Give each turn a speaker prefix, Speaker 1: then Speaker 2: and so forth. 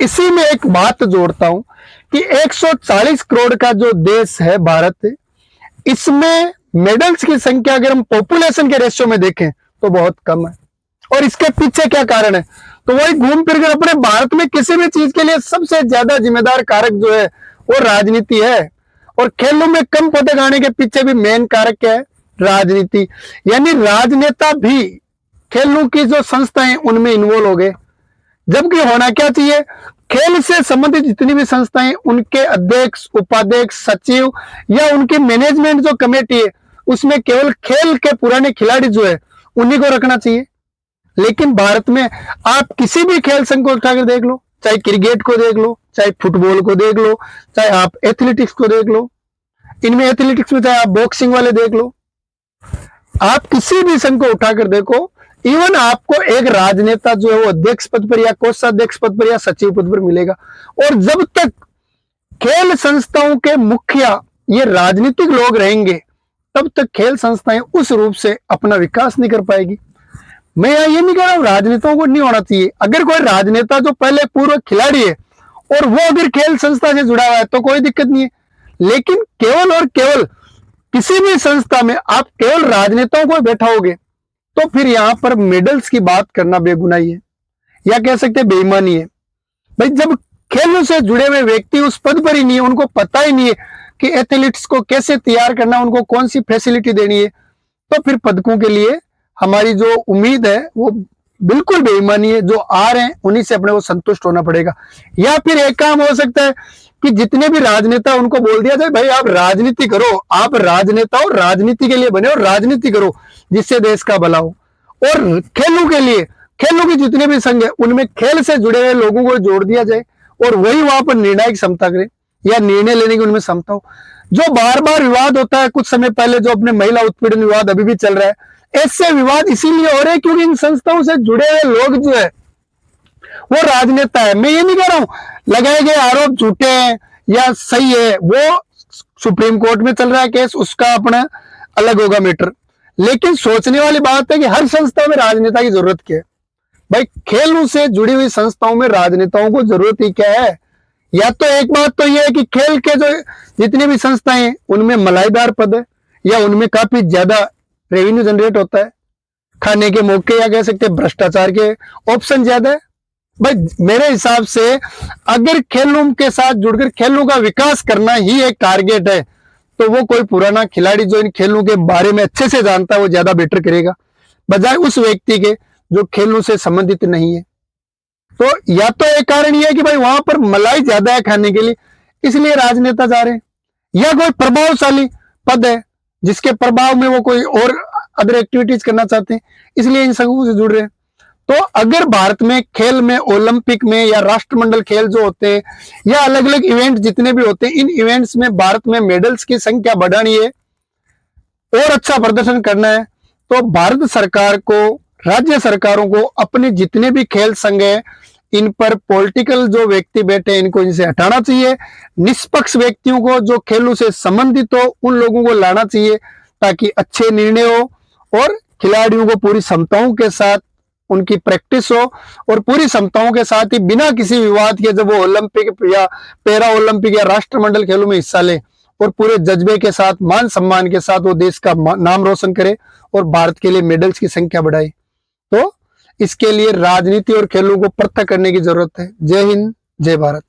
Speaker 1: इसी में एक बात जोड़ता हूं कि 140 करोड़ का जो देश है भारत, इसमें मेडल्स की संख्या अगर हम पॉपुलेशन के रेशियो में देखें तो बहुत कम है। और इसके पीछे क्या कारण है? तो वही घूम फिर कर अपने भारत में किसी भी चीज के लिए सबसे ज्यादा जिम्मेदार कारक जो है वो राजनीति है। और खेलों में कम पदक आने के पीछे भी मेन कारक क्या है? राजनीति। यानी राजनेता भी खेलों की जो संस्थाएं उनमें इन्वॉल्व हो गए, जबकि होना क्या चाहिए? खेल से संबंधित जितनी भी संस्थाएं, उनके अध्यक्ष, उपाध्यक्ष, सचिव या उनकी मैनेजमेंट जो कमेटी है, उसमें केवल खेल के पुराने खिलाड़ी जो है उन्हीं को रखना चाहिए। लेकिन भारत में आप किसी भी खेल संघ को उठाकर देख लो, चाहे क्रिकेट को देख लो, चाहे फुटबॉल को देख लो, चाहे आप एथलेटिक्स को देख लो, इनमें एथलेटिक्स में चाहे आप बॉक्सिंग वाले देख लो, आप किसी भी संघ को उठाकर देखो, इवन आपको एक राजनेता जो है वो अध्यक्ष पद पर या कोषाध्यक्ष पद पर या सचिव पद पर मिलेगा। और जब तक खेल संस्थाओं के मुखिया ये राजनीतिक लोग रहेंगे, तब तक खेल संस्थाएं उस रूप से अपना विकास नहीं कर पाएगी। मैं ये नहीं कह रहा हूं राजनेताओं को नहीं होना चाहिए। अगर कोई राजनेता जो पहले पूर्व खिलाड़ी है और वो अगर खेल संस्था से जुड़ा हुआ है तो कोई दिक्कत नहीं है। लेकिन केवल और केवल किसी भी संस्था में आप केवल राजनेताओं को बैठाओगे तो फिर यहां पर मेडल्स की बात करना बेगुनाही है, या कह सकते बेईमानी है। भाई, जब खेलों से जुड़े हुए व्यक्ति उस पद पर ही नहीं है, उनको पता ही नहीं है कि एथलीट्स को कैसे तैयार करना, उनको कौन सी फैसिलिटी देनी है, तो फिर पदकों के लिए हमारी जो उम्मीद है वो बिल्कुल बेईमानी है। जो आ रहे हैं उन्हीं से अपने को संतुष्ट होना पड़ेगा। या फिर एक काम हो सकता है कि जितने भी राजनेता उनको बोल दिया जाए, भाई आप राजनीति करो, आप राजनेता हो, राजनीति के लिए बने और राजनीति करो जिससे देश का भला हो। और खेलों के लिए, खेलों के जितने भी संघ है उनमें खेल से जुड़े हुए लोगों को जोड़ दिया जाए और वही वहां पर निर्णायक क्षमता करे या निर्णय लेने की उनमें क्षमता हो। जो बार बार विवाद होता है, कुछ समय पहले जो अपने महिला उत्पीड़न विवाद अभी भी चल रहा है, ऐसे विवाद इसीलिए हो रहे हैं क्योंकि इन संस्थाओं से जुड़े हुए लोग जो है वो राजनेता है। मैं ये नहीं कह रहा हूं लगाए गए आरोप झूठे हैं या सही है, वो सुप्रीम कोर्ट में चल रहा है केस, उसका अपना अलग होगा मैटर। लेकिन सोचने वाली बात है कि हर संस्था में राजनेता की जरूरत क्या है? भाई, खेलों से जुड़ी हुई संस्थाओं में राजनेताओं को जरूरत ही क्या है? या तो एक बात तो यह है कि खेल के जो जितनी भी संस्थाएं हैं उनमें मलाईदार पद है या उनमें काफी ज्यादा रेवेन्यू जनरेट होता है, खाने के मौके या कह सकते हैं भ्रष्टाचार के ऑप्शन ज्यादा है। भाई, मेरे हिसाब से अगर खेलों के साथ जुड़कर खेलों का विकास करना ही एक टारगेट है तो वो कोई पुराना खिलाड़ी जो इन खेलों के बारे में अच्छे से जानता है वो ज्यादा बेटर करेगा, बजाय उस व्यक्ति के जो खेलों से संबंधित नहीं है। तो या तो एक कारण ये है कि भाई वहां पर मलाई ज्यादा है खाने के लिए, इसलिए राजनेता जा रहे हैं, या कोई प्रभावशाली पद है जिसके प्रभाव में वो कोई और अदर एक्टिविटीज करना चाहते हैं, इसलिए इन संघों से जुड़ रहे हैं। तो अगर भारत में खेल में, ओलंपिक में या राष्ट्रमंडल खेल जो होते हैं या अलग अलग इवेंट जितने भी होते हैं, इन इवेंट्स में भारत में मेडल्स की संख्या बढ़ानी है और अच्छा प्रदर्शन करना है, तो भारत सरकार को, राज्य सरकारों को अपने जितने भी खेल संघ है इन पर पॉलिटिकल जो व्यक्ति बैठे इनको इनसे हटाना चाहिए। निष्पक्ष व्यक्तियों को जो खेलों से संबंधित हो उन लोगों को लाना चाहिए ताकि अच्छे निर्णय हो और खिलाड़ियों को पूरी क्षमताओं के साथ उनकी प्रैक्टिस हो और पूरी क्षमताओं के साथ ही बिना किसी विवाद के जब वो ओलंपिक या पैरा ओलंपिक या राष्ट्रमंडल खेलों में हिस्सा ले और पूरे जज्बे के साथ, मान सम्मान के साथ वो देश का नाम रोशन करे और भारत के लिए मेडल्स की संख्या बढ़ाए। तो इसके लिए राजनीति और खेलों को पृथक करने की जरूरत है। जय हिंद, जय भारत।